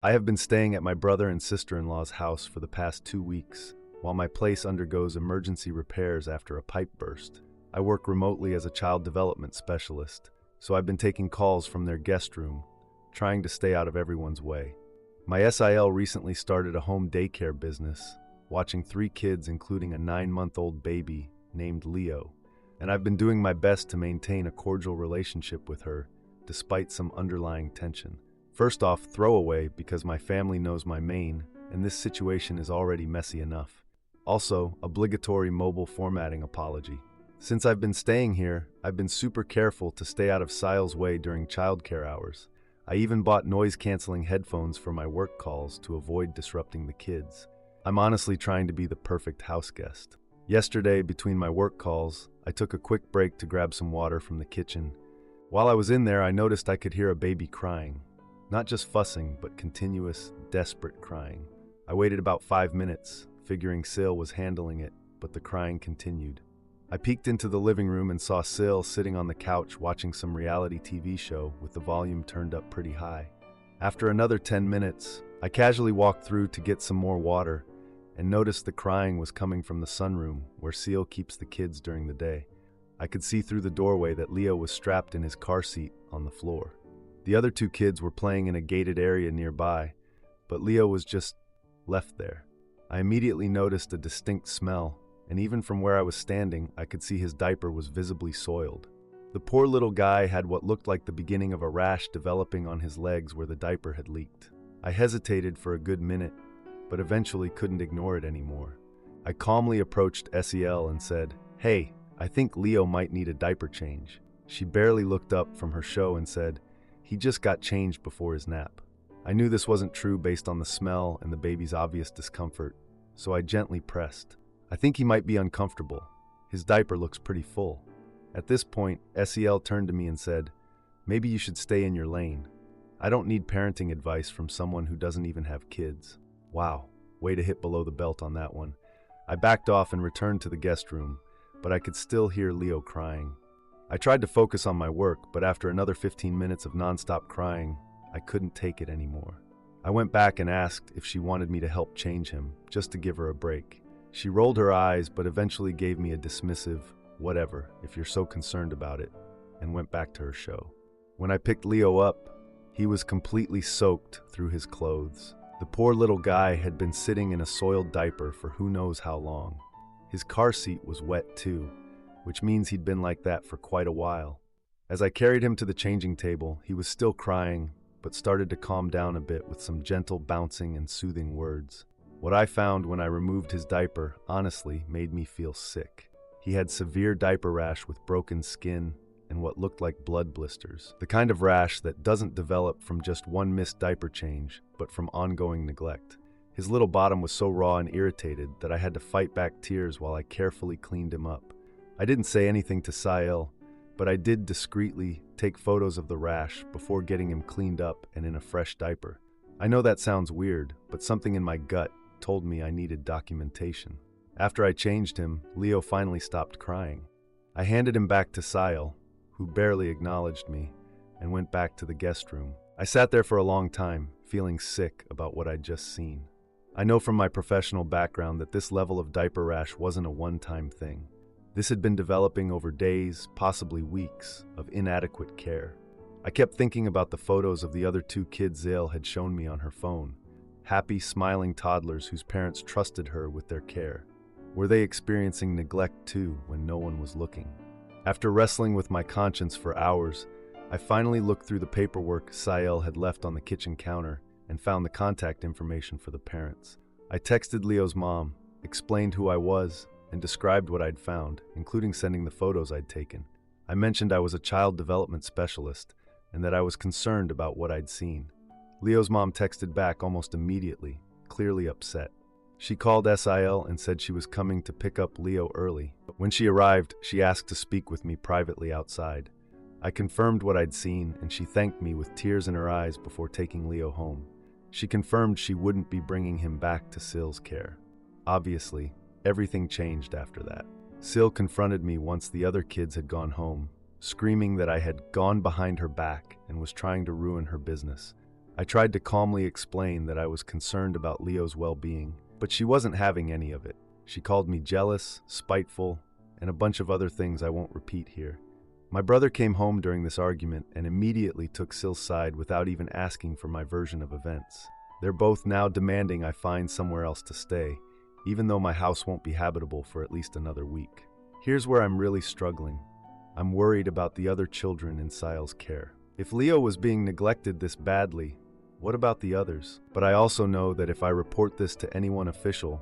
I have been staying at my brother and sister-in-law's house for the past 2 weeks, while my place undergoes emergency repairs after a pipe burst. I work remotely as a child development specialist, so I've been taking calls from their guest room, trying to stay out of everyone's way. My SIL recently started a home daycare business, watching 3 kids including a 9-month-old baby named Leo, and I've been doing my best to maintain a cordial relationship with her, despite some underlying tension. First off, throwaway because my family knows my main, and this situation is already messy enough. Also, obligatory mobile formatting apology. Since I've been staying here, I've been super careful to stay out of Sile's way during childcare hours. I even bought noise-canceling headphones for my work calls to avoid disrupting the kids. I'm honestly trying to be the perfect house guest. Yesterday, between my work calls, I took a quick break to grab some water from the kitchen. While I was in there, I noticed I could hear a baby crying. Not just fussing, but continuous, desperate crying. I waited about 5 minutes, figuring Sil was handling it, but the crying continued. I peeked into the living room and saw Sil sitting on the couch watching some reality TV show with the volume turned up pretty high. After another 10 minutes, I casually walked through to get some more water and noticed the crying was coming from the sunroom where Sil keeps the kids during the day. I could see through the doorway that Leo was strapped in his car seat on the floor. The other 2 kids were playing in a gated area nearby, but Leo was just left there. I immediately noticed a distinct smell, and even from where I was standing, I could see his diaper was visibly soiled. The poor little guy had what looked like the beginning of a rash developing on his legs where the diaper had leaked. I hesitated for a good minute, but eventually couldn't ignore it anymore. I calmly approached SEL and said, "Hey, I think Leo might need a diaper change." She barely looked up from her show and said, "He just got changed before his nap." I knew this wasn't true based on the smell and the baby's obvious discomfort, so I gently pressed. "I think he might be uncomfortable. His diaper looks pretty full." At this point, SEL turned to me and said, "Maybe you should stay in your lane. I don't need parenting advice from someone who doesn't even have kids." Wow, way to hit below the belt on that one. I backed off and returned to the guest room, but I could still hear Leo crying. I tried to focus on my work, but after another 15 minutes of nonstop crying, I couldn't take it anymore. I went back and asked if she wanted me to help change him, just to give her a break. She rolled her eyes, but eventually gave me a dismissive, "Whatever, if you're so concerned about it," and went back to her show. When I picked Leo up, he was completely soaked through his clothes. The poor little guy had been sitting in a soiled diaper for who knows how long. His car seat was wet too, which means he'd been like that for quite a while. As I carried him to the changing table, he was still crying, but started to calm down a bit with some gentle bouncing and soothing words. What I found when I removed his diaper honestly made me feel sick. He had severe diaper rash with broken skin and what looked like blood blisters, the kind of rash that doesn't develop from just one missed diaper change, but from ongoing neglect. His little bottom was so raw and irritated that I had to fight back tears while I carefully cleaned him up. I didn't say anything to Sael, but I did discreetly take photos of the rash before getting him cleaned up and in a fresh diaper. I know that sounds weird, but something in my gut told me I needed documentation. After I changed him, Leo finally stopped crying. I handed him back to Sael, who barely acknowledged me, and went back to the guest room. I sat there for a long time, feeling sick about what I'd just seen. I know from my professional background that this level of diaper rash wasn't a one-time thing. This had been developing over days, possibly weeks, of inadequate care. I kept thinking about the photos of the other 2 kids Zale had shown me on her phone. Happy, smiling toddlers whose parents trusted her with their care. Were they experiencing neglect too when no one was looking? After wrestling with my conscience for hours, I finally looked through the paperwork Sael had left on the kitchen counter and found the contact information for the parents. I texted Leo's mom, explained who I was, and described what I'd found, including sending the photos I'd taken. I mentioned I was a child development specialist and that I was concerned about what I'd seen. Leo's mom texted back almost immediately, clearly upset. She called SIL and said she was coming to pick up Leo early. When she arrived, she asked to speak with me privately outside. I confirmed what I'd seen, and she thanked me with tears in her eyes before taking Leo home. She confirmed she wouldn't be bringing him back to Sil's care. Obviously, everything changed after that. Sil confronted me once the other kids had gone home, screaming that I had gone behind her back and was trying to ruin her business. I tried to calmly explain that I was concerned about Leo's well-being, but she wasn't having any of it. She called me jealous, spiteful, and a bunch of other things I won't repeat here. My brother came home during this argument and immediately took Sil's side without even asking for my version of events. They're both now demanding I find somewhere else to stay, even though my house won't be habitable for at least another week. Here's where I'm really struggling. I'm worried about the other children in Sil's care. If Leo was being neglected this badly, what about the others? But I also know that if I report this to anyone official,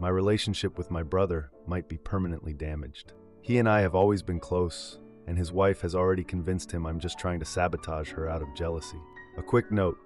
my relationship with my brother might be permanently damaged. He and I have always been close, and his wife has already convinced him I'm just trying to sabotage her out of jealousy. A quick note,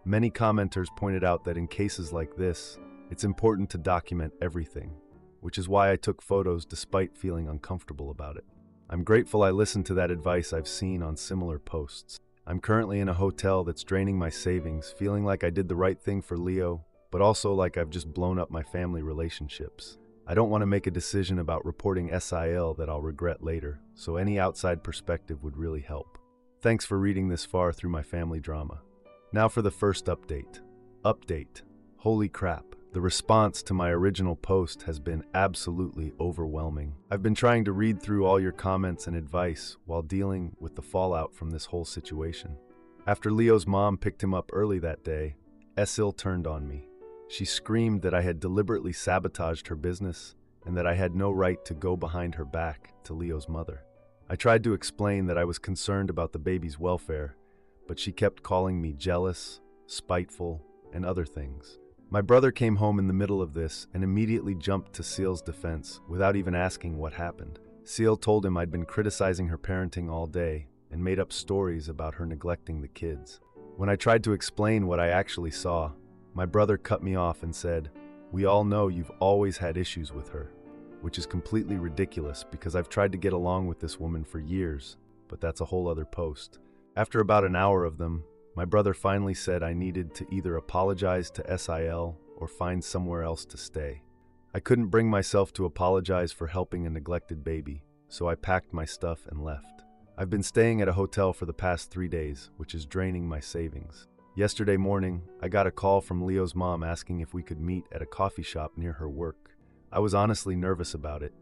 many commenters pointed out that in cases like this, it's important to document everything, which is why I took photos despite feeling uncomfortable about it. I'm grateful I listened to that advice I've seen on similar posts. I'm currently in a hotel that's draining my savings, feeling like I did the right thing for Leo, but also like I've just blown up my family relationships. I don't want to make a decision about reporting SIL that I'll regret later, so any outside perspective would really help. Thanks for reading this far through my family drama. Now for the first update. Holy crap. The response to my original post has been absolutely overwhelming. I've been trying to read through all your comments and advice while dealing with the fallout from this whole situation. After Leo's mom picked him up early that day, SIL turned on me. She screamed that I had deliberately sabotaged her business and that I had no right to go behind her back to Leo's mother. I tried to explain that I was concerned about the baby's welfare, but she kept calling me jealous, spiteful, and other things. My brother came home in the middle of this and immediately jumped to Seal's defense without even asking what happened. Seal told him I'd been criticizing her parenting all day and made up stories about her neglecting the kids. When I tried to explain what I actually saw, my brother cut me off and said, "We all know you've always had issues with her," which is completely ridiculous because I've tried to get along with this woman for years, but that's a whole other post. After about an hour of them, my brother finally said I needed to either apologize to SIL or find somewhere else to stay. I couldn't bring myself to apologize for helping a neglected baby, so I packed my stuff and left. I've been staying at a hotel for the past 3 days, which is draining my savings. Yesterday morning, I got a call from Leo's mom asking if we could meet at a coffee shop near her work. I was honestly nervous about it,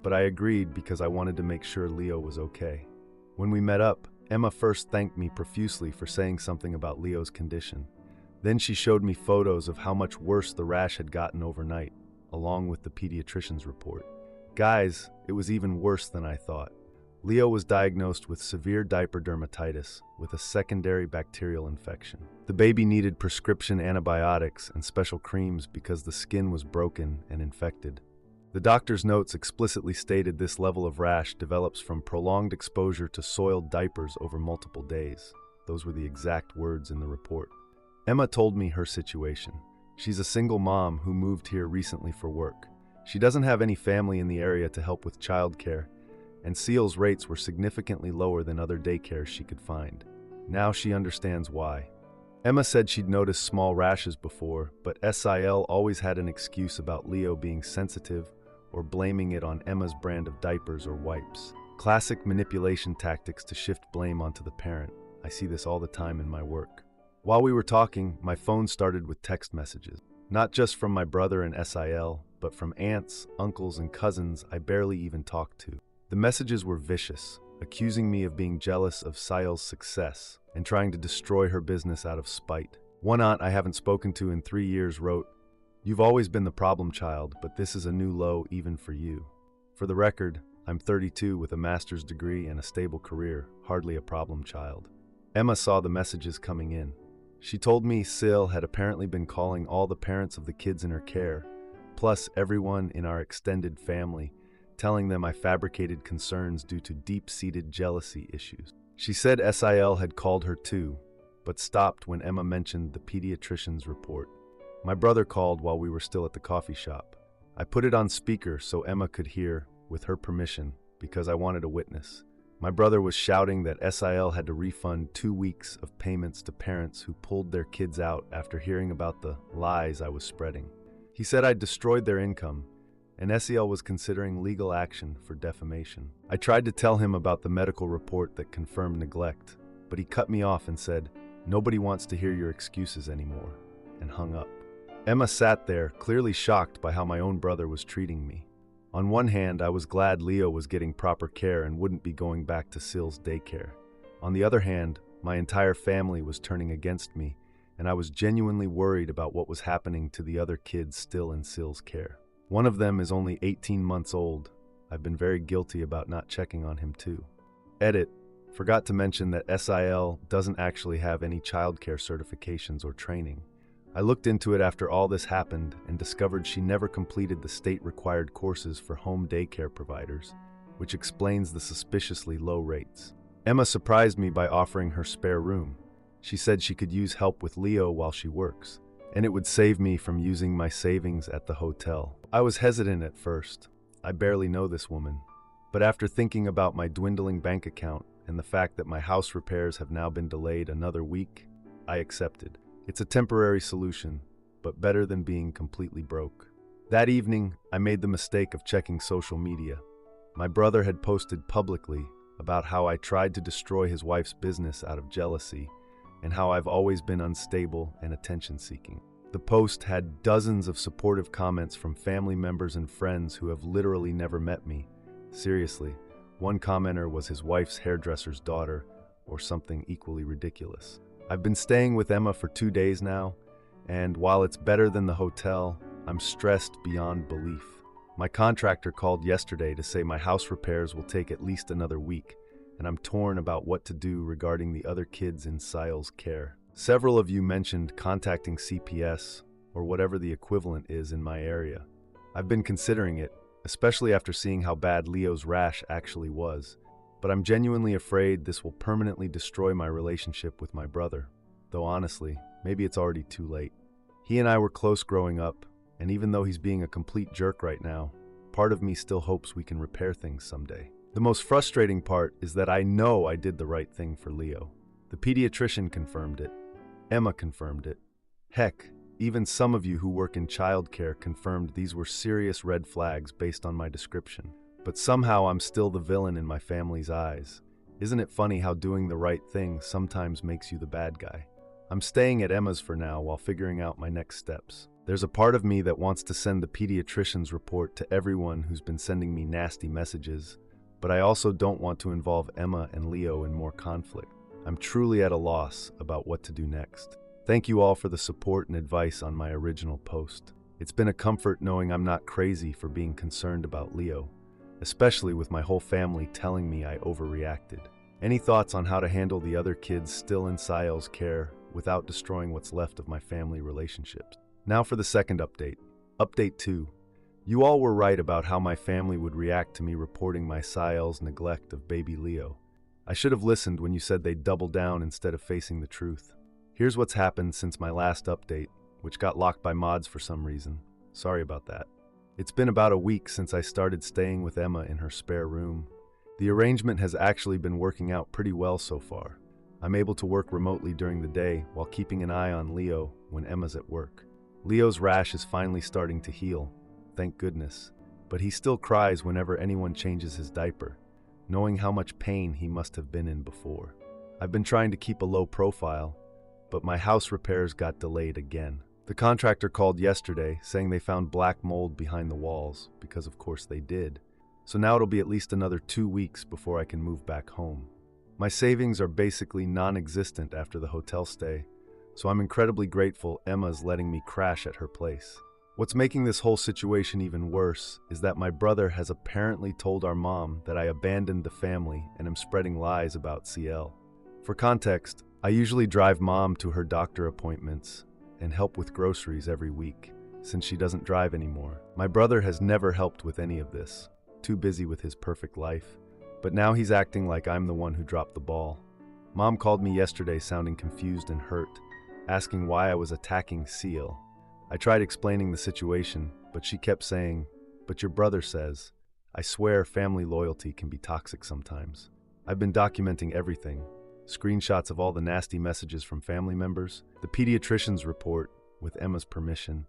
but I agreed because I wanted to make sure Leo was okay. When we met up, Emma first thanked me profusely for saying something about Leo's condition. Then she showed me photos of how much worse the rash had gotten overnight, along with the pediatrician's report. Guys, it was even worse than I thought. Leo was diagnosed with severe diaper dermatitis with a secondary bacterial infection. The baby needed prescription antibiotics and special creams because the skin was broken and infected. The doctor's notes explicitly stated this level of rash develops from prolonged exposure to soiled diapers over multiple days. Those were the exact words in the report. Emma told me her situation. She's a single mom who moved here recently for work. She doesn't have any family in the area to help with childcare, and Seal's rates were significantly lower than other daycares she could find. Now she understands why. Emma said she'd noticed small rashes before, but SIL always had an excuse about Leo being sensitive or blaming it on Emma's brand of diapers or wipes. Classic manipulation tactics to shift blame onto the parent. I see this all the time in my work. While we were talking, my phone started with text messages. Not just from my brother and SIL, but from aunts, uncles, and cousins I barely even talked to. The messages were vicious, accusing me of being jealous of Sil's success and trying to destroy her business out of spite. One aunt I haven't spoken to in 3 years wrote, "You've always been the problem child, but this is a new low even for you. For the record, I'm 32 with a master's degree and a stable career, hardly a problem child." Emma saw the messages coming in. She told me Sil had apparently been calling all the parents of the kids in her care, plus everyone in our extended family, telling them I fabricated concerns due to deep-seated jealousy issues. She said SIL had called her too, but stopped when Emma mentioned the pediatrician's report. My brother called while we were still at the coffee shop. I put it on speaker so Emma could hear, with her permission, because I wanted a witness. My brother was shouting that SIL had to refund 2 weeks of payments to parents who pulled their kids out after hearing about the lies I was spreading. He said I'd destroyed their income, and SEL was considering legal action for defamation. I tried to tell him about the medical report that confirmed neglect, but he cut me off and said, Nobody wants to hear your excuses anymore," and hung up. Emma sat there, clearly shocked by how my own brother was treating me. On one hand, I was glad Leo was getting proper care and wouldn't be going back to Sill's daycare. On the other hand, my entire family was turning against me, and I was genuinely worried about what was happening to the other kids still in Sill's care. One of them is only 18 months old. I've been very guilty about not checking on him too. Edit. Forgot to mention that SIL doesn't actually have any childcare certifications or training. I looked into it after all this happened and discovered she never completed the state-required courses for home daycare providers, which explains the suspiciously low rates. Emma surprised me by offering her spare room. She said she could use help with Leo while she works, and it would save me from using my savings at the hotel. I was hesitant at first. I barely know this woman. But after thinking about my dwindling bank account and the fact that my house repairs have now been delayed another week, I accepted. It's a temporary solution, but better than being completely broke. That evening, I made the mistake of checking social media. My brother had posted publicly about how I tried to destroy his wife's business out of jealousy and how I've always been unstable and attention-seeking. The post had dozens of supportive comments from family members and friends who have literally never met me. Seriously, one commenter was his wife's hairdresser's daughter, or something equally ridiculous. I've been staying with Emma for 2 days now, and while it's better than the hotel, I'm stressed beyond belief. My contractor called yesterday to say my house repairs will take at least another week, and I'm torn about what to do regarding the other kids in Sil's care. Several of you mentioned contacting CPS, or whatever the equivalent is in my area. I've been considering it, especially after seeing how bad Leo's rash actually was. But I'm genuinely afraid this will permanently destroy my relationship with my brother. Though honestly, maybe it's already too late. He and I were close growing up, and even though he's being a complete jerk right now, part of me still hopes we can repair things someday. The most frustrating part is that I know I did the right thing for Leo. The pediatrician confirmed it. Emma confirmed it. Heck, even some of you who work in childcare confirmed these were serious red flags based on my description. But somehow I'm still the villain in my family's eyes. Isn't it funny how doing the right thing sometimes makes you the bad guy? I'm staying at Emma's for now while figuring out my next steps. There's a part of me that wants to send the pediatrician's report to everyone who's been sending me nasty messages, but I also don't want to involve Emma and Leo in more conflict. I'm truly at a loss about what to do next. Thank you all for the support and advice on my original post. It's been a comfort knowing I'm not crazy for being concerned about Leo, especially with my whole family telling me I overreacted. Any thoughts on how to handle the other kids still in Sil's care without destroying what's left of my family relationships? Now for the second update. Update 2. You all were right about how my family would react to me reporting my Sil's neglect of baby Leo. I should have listened when you said they'd double down instead of facing the truth. Here's what's happened since my last update, which got locked by mods for some reason. Sorry about that. It's been about a week since I started staying with Emma in her spare room. The arrangement has actually been working out pretty well so far. I'm able to work remotely during the day while keeping an eye on Leo when Emma's at work. Leo's rash is finally starting to heal, thank goodness, but he still cries whenever anyone changes his diaper, knowing how much pain he must have been in before. I've been trying to keep a low profile, but my house repairs got delayed again. The contractor called yesterday saying they found black mold behind the walls, because of course they did. So now it'll be at least another 2 weeks before I can move back home. My savings are basically non-existent after the hotel stay, so I'm incredibly grateful Emma's letting me crash at her place. What's making this whole situation even worse is that my brother has apparently told our mom that I abandoned the family and am spreading lies about CL. For context, I usually drive mom to her doctor appointments and help with groceries every week, since she doesn't drive anymore. My brother has never helped with any of this, too busy with his perfect life, but now he's acting like I'm the one who dropped the ball. Mom called me yesterday sounding confused and hurt, asking why I was attacking Seal. I tried explaining the situation, but she kept saying, "But your brother says." I swear family loyalty can be toxic sometimes. I've been documenting everything. Screenshots of all the nasty messages from family members, the pediatrician's report with Emma's permission,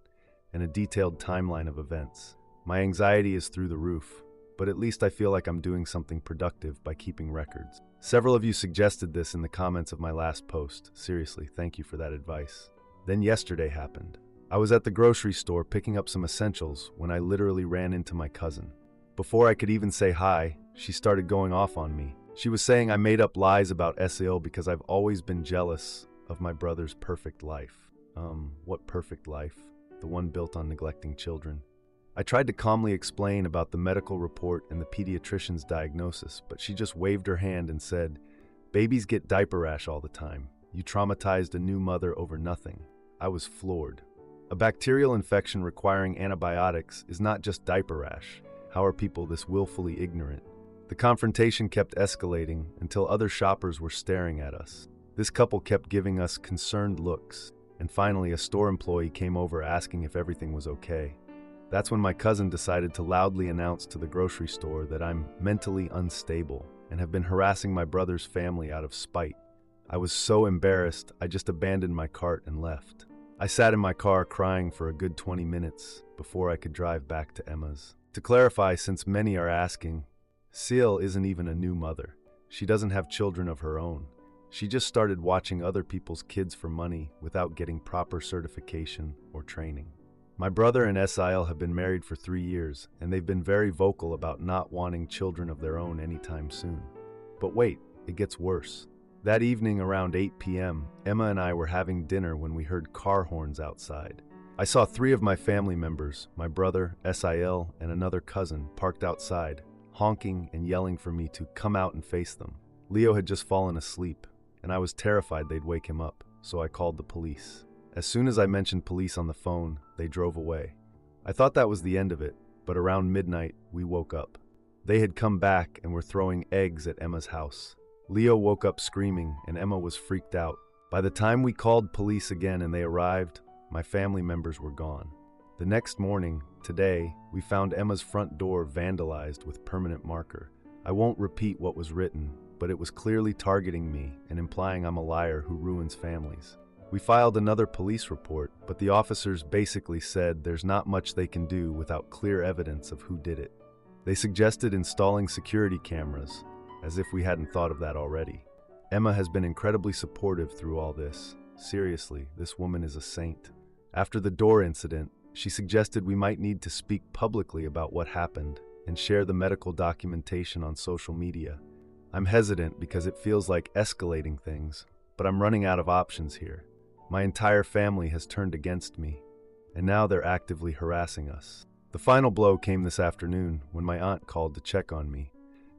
and a detailed timeline of events. My anxiety is through the roof, but at least I feel like I'm doing something productive by keeping records. Several of you suggested this in the comments of my last post. Seriously, thank you for that advice. Then yesterday happened. I was at the grocery store picking up some essentials when I literally ran into my cousin. Before I could even say hi, she started going off on me. She was saying I made up lies about SEL because I've always been jealous of my brother's perfect life. What perfect life? The one built on neglecting children. I tried to calmly explain about the medical report and the pediatrician's diagnosis, but she just waved her hand and said, "Babies get diaper rash all the time. You traumatized a new mother over nothing." I was floored. A bacterial infection requiring antibiotics is not just diaper rash. How are people this willfully ignorant? The confrontation kept escalating until other shoppers were staring at us. This couple kept giving us concerned looks, and finally a store employee came over asking if everything was okay. That's when my cousin decided to loudly announce to the grocery store that I'm mentally unstable and have been harassing my brother's family out of spite. I was so embarrassed, I just abandoned my cart and left. I sat in my car crying for a good 20 minutes before I could drive back to Emma's. To clarify, since many are asking, Seal isn't even a new mother. She doesn't have children of her own. She just started watching other people's kids for money without getting proper certification or training. My brother and SIL have been married for 3 years, and they've been very vocal about not wanting children of their own anytime soon. But wait, it gets worse. That evening around 8 p.m., Emma and I were having dinner when we heard car horns outside. I saw 3 of my family members, my brother, SIL, and another cousin, parked outside, honking and yelling for me to come out and face them. Leo had just fallen asleep, and I was terrified they'd wake him up, so I called the police. As soon as I mentioned police on the phone, they drove away. I thought that was the end of it, but around midnight, we woke up. They had come back and were throwing eggs at Emma's house. Leo woke up screaming, and Emma was freaked out. By the time we called police again and they arrived, my family members were gone. The next morning, today, we found Emma's front door vandalized with permanent marker. I won't repeat what was written, but it was clearly targeting me and implying I'm a liar who ruins families. We filed another police report, but the officers basically said there's not much they can do without clear evidence of who did it. They suggested installing security cameras, as if we hadn't thought of that already. Emma has been incredibly supportive through all this. Seriously, this woman is a saint. After the door incident, she suggested we might need to speak publicly about what happened and share the medical documentation on social media. I'm hesitant because it feels like escalating things, but I'm running out of options here. My entire family has turned against me, and now they're actively harassing us. The final blow came this afternoon when my aunt called to check on me.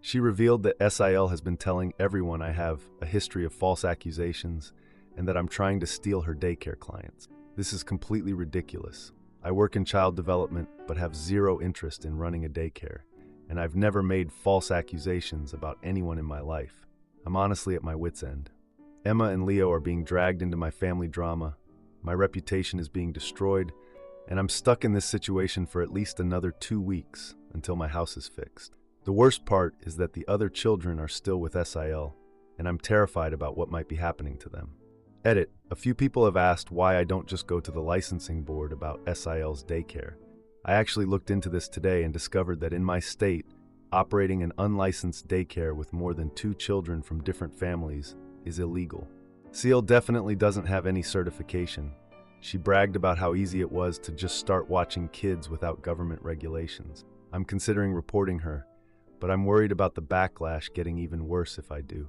She revealed that SIL has been telling everyone I have a history of false accusations and that I'm trying to steal her daycare clients. This is completely ridiculous. I work in child development but have zero interest in running a daycare, and I've never made false accusations about anyone in my life. I'm honestly at my wit's end. Emma and Leo are being dragged into my family drama, my reputation is being destroyed, and I'm stuck in this situation for at least another 2 weeks until my house is fixed. The worst part is that the other children are still with SIL, and I'm terrified about what might be happening to them. Edit: a few people have asked why I don't just go to the licensing board about SIL's daycare. I actually looked into this today and discovered that in my state, operating an unlicensed daycare with more than 2 children from different families is illegal. Seal definitely doesn't have any certification. She bragged about how easy it was to just start watching kids without government regulations. I'm considering reporting her, but I'm worried about the backlash getting even worse if I do.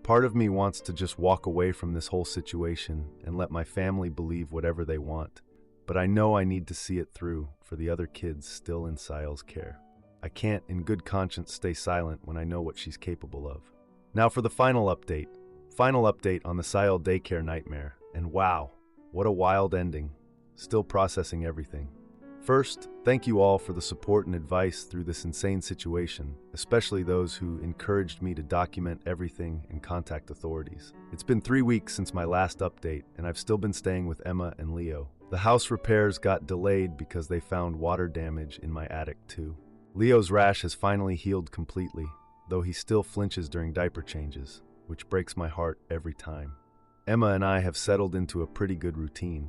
Part of me wants to just walk away from this whole situation and let my family believe whatever they want, but I know I need to see it through for the other kids still in Sile's care. I can't, in good conscience, stay silent when I know what she's capable of. Now for the final update. Final update on the Sile daycare nightmare, and wow, what a wild ending. Still processing everything. First, thank you all for the support and advice through this insane situation, especially those who encouraged me to document everything and contact authorities. It's been 3 weeks since my last update, and I've still been staying with Emma and Leo. The house repairs got delayed because they found water damage in my attic too. Leo's rash has finally healed completely, though he still flinches during diaper changes, which breaks my heart every time. Emma and I have settled into a pretty good routine.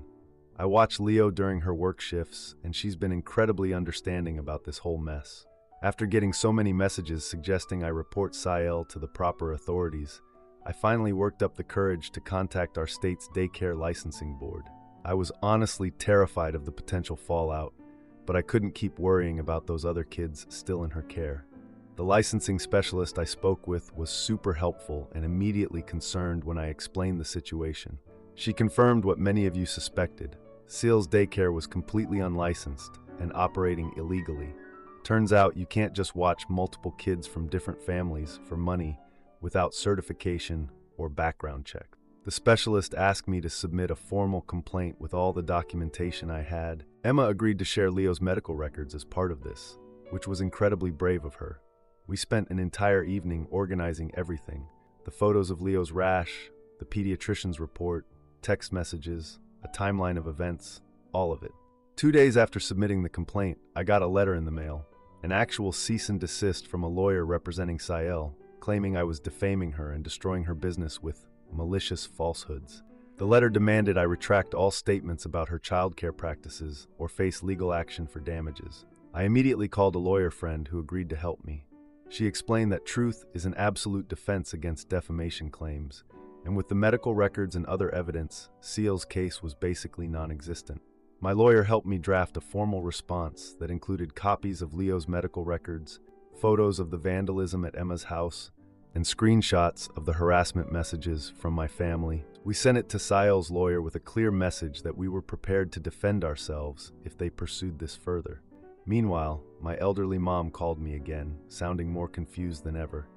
I watch Leo during her work shifts, and she's been incredibly understanding about this whole mess. After getting so many messages suggesting I report Sael to the proper authorities, I finally worked up the courage to contact our state's daycare licensing board. I was honestly terrified of the potential fallout, but I couldn't keep worrying about those other kids still in her care. The licensing specialist I spoke with was super helpful and immediately concerned when I explained the situation. She confirmed what many of you suspected. Sael's daycare was completely unlicensed and operating illegally. Turns out you can't just watch multiple kids from different families for money without certification or background check. The specialist asked me to submit a formal complaint with all the documentation I had. Emma agreed to share Leo's medical records as part of this, which was incredibly brave of her. We spent an entire evening organizing everything: the photos of Leo's rash, the pediatrician's report, text messages, a timeline of events, all of it. 2 days after submitting the complaint, I got a letter in the mail, an actual cease and desist from a lawyer representing Sael, claiming I was defaming her and destroying her business with malicious falsehoods. The letter demanded I retract all statements about her childcare practices or face legal action for damages. I immediately called a lawyer friend who agreed to help me. She explained that truth is an absolute defense against defamation claims, and with the medical records and other evidence, Sael's case was basically non-existent. My lawyer helped me draft a formal response that included copies of Leo's medical records, photos of the vandalism at Emma's house, and screenshots of the harassment messages from my family. We sent it to Sael's lawyer with a clear message that we were prepared to defend ourselves if they pursued this further. Meanwhile, my elderly mom called me again, sounding more confused than ever.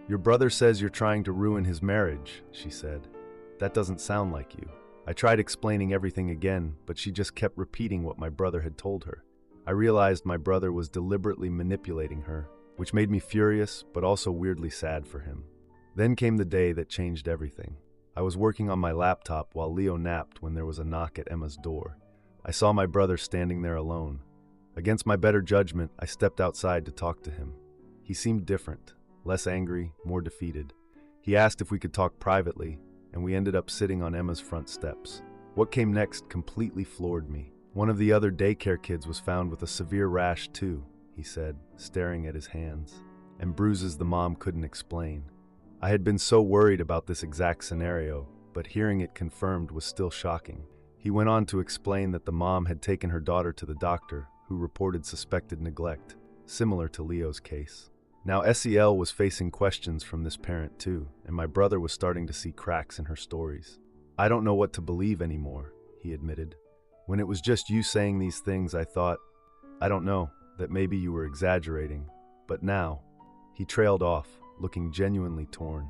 "Your brother says you're trying to ruin his marriage," she said. "That doesn't sound like you." I tried explaining everything again, but she just kept repeating what my brother had told her. I realized my brother was deliberately manipulating her, which made me furious but also weirdly sad for him. Then came the day that changed everything. I was working on my laptop while Leo napped when there was a knock at Emma's door. I saw my brother standing there alone. Against my better judgment, I stepped outside to talk to him. He seemed different, less angry, more defeated. He asked if we could talk privately, and we ended up sitting on Emma's front steps. What came next completely floored me. "One of the other daycare kids was found with a severe rash too," he said, staring at his hands, "and bruises the mom couldn't explain." I had been so worried about this exact scenario, but hearing it confirmed was still shocking. He went on to explain that the mom had taken her daughter to the doctor, who reported suspected neglect, similar to Leo's case. Now SEL was facing questions from this parent too, and my brother was starting to see cracks in her stories. "I don't know what to believe anymore," he admitted. "When it was just you saying these things, I thought, I don't know, that maybe you were exaggerating. But now," he trailed off, looking genuinely torn.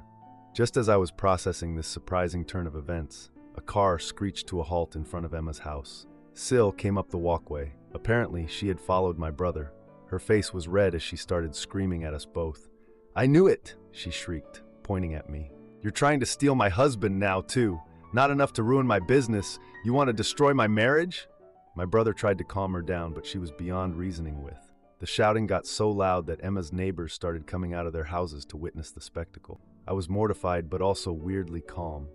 Just as I was processing this surprising turn of events, a car screeched to a halt in front of Emma's house. Sil came up the walkway. Apparently, she had followed my brother. Her face was red as she started screaming at us both. "I knew it!" she shrieked, pointing at me. "You're trying to steal my husband now, too. Not enough to ruin my business, you want to destroy my marriage?" My brother tried to calm her down, but she was beyond reasoning with. The shouting got so loud that Emma's neighbors started coming out of their houses to witness the spectacle. I was mortified, but also weirdly calm.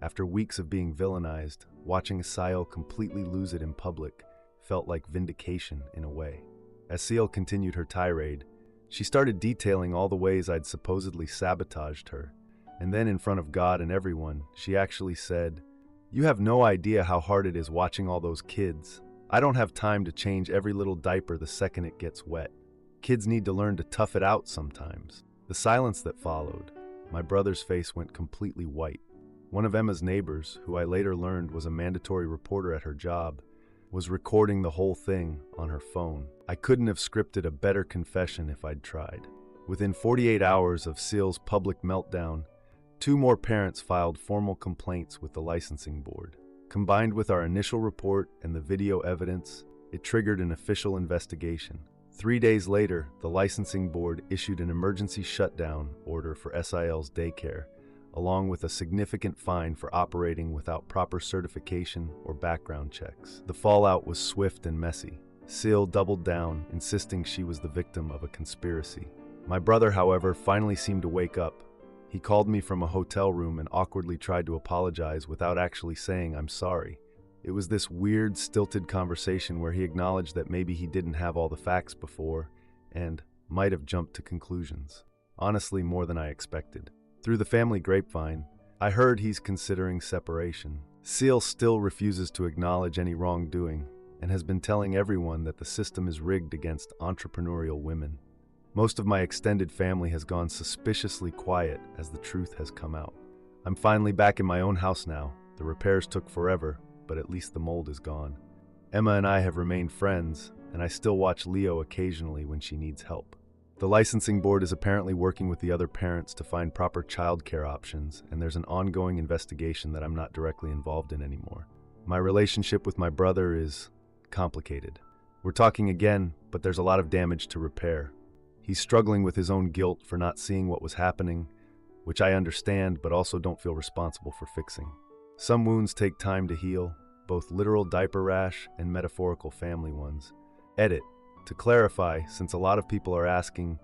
After weeks of being villainized, watching Sael completely lose it in public felt like vindication in a way. As Sael continued her tirade, she started detailing all the ways I'd supposedly sabotaged her. And then in front of God and everyone, she actually said, "You have no idea how hard it is watching all those kids. I don't have time to change every little diaper the second it gets wet. Kids need to learn to tough it out sometimes." The silence that followed, my brother's face went completely white. One of Emma's neighbors, who I later learned was a mandatory reporter at her job, was recording the whole thing on her phone. I couldn't have scripted a better confession if I'd tried. Within 48 hours of Sael's public meltdown, 2 more parents filed formal complaints with the licensing board. Combined with our initial report and the video evidence, it triggered an official investigation. 3 days later, the licensing board issued an emergency shutdown order for SIL's daycare, along with a significant fine for operating without proper certification or background checks. The fallout was swift and messy. Sael doubled down, insisting she was the victim of a conspiracy. My brother, however, finally seemed to wake up. He called me from a hotel room and awkwardly tried to apologize without actually saying "I'm sorry." It was this weird, stilted conversation where he acknowledged that maybe he didn't have all the facts before, and, might have jumped to conclusions. Honestly, more than I expected. Through the family grapevine, I heard he's considering separation. Seal still refuses to acknowledge any wrongdoing and has been telling everyone that the system is rigged against entrepreneurial women. Most of my extended family has gone suspiciously quiet as the truth has come out. I'm finally back in my own house now. The repairs took forever, but at least the mold is gone. Emma and I have remained friends, and I still watch Leo occasionally when she needs help. The licensing board is apparently working with the other parents to find proper childcare options, and there's an ongoing investigation that I'm not directly involved in anymore. My relationship with my brother is complicated. We're talking again, but there's a lot of damage to repair. He's struggling with his own guilt for not seeing what was happening, which I understand but also don't feel responsible for fixing. Some wounds take time to heal, both literal diaper rash and metaphorical family ones. Edit. To clarify, since a lot of people are asking,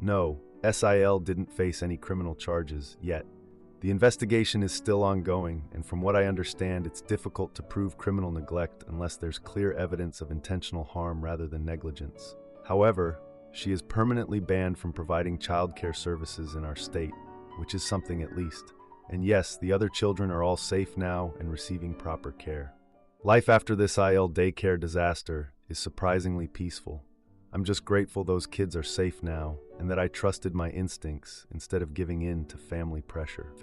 no, SIL didn't face any criminal charges yet. The investigation is still ongoing, and from what I understand, it's difficult to prove criminal neglect unless there's clear evidence of intentional harm rather than negligence. However, she is permanently banned from providing childcare services in our state, which is something at least. And yes, the other children are all safe now and receiving proper care. Life after this IL daycare disaster is surprisingly peaceful. I'm just grateful those kids are safe now and that I trusted my instincts instead of giving in to family pressure.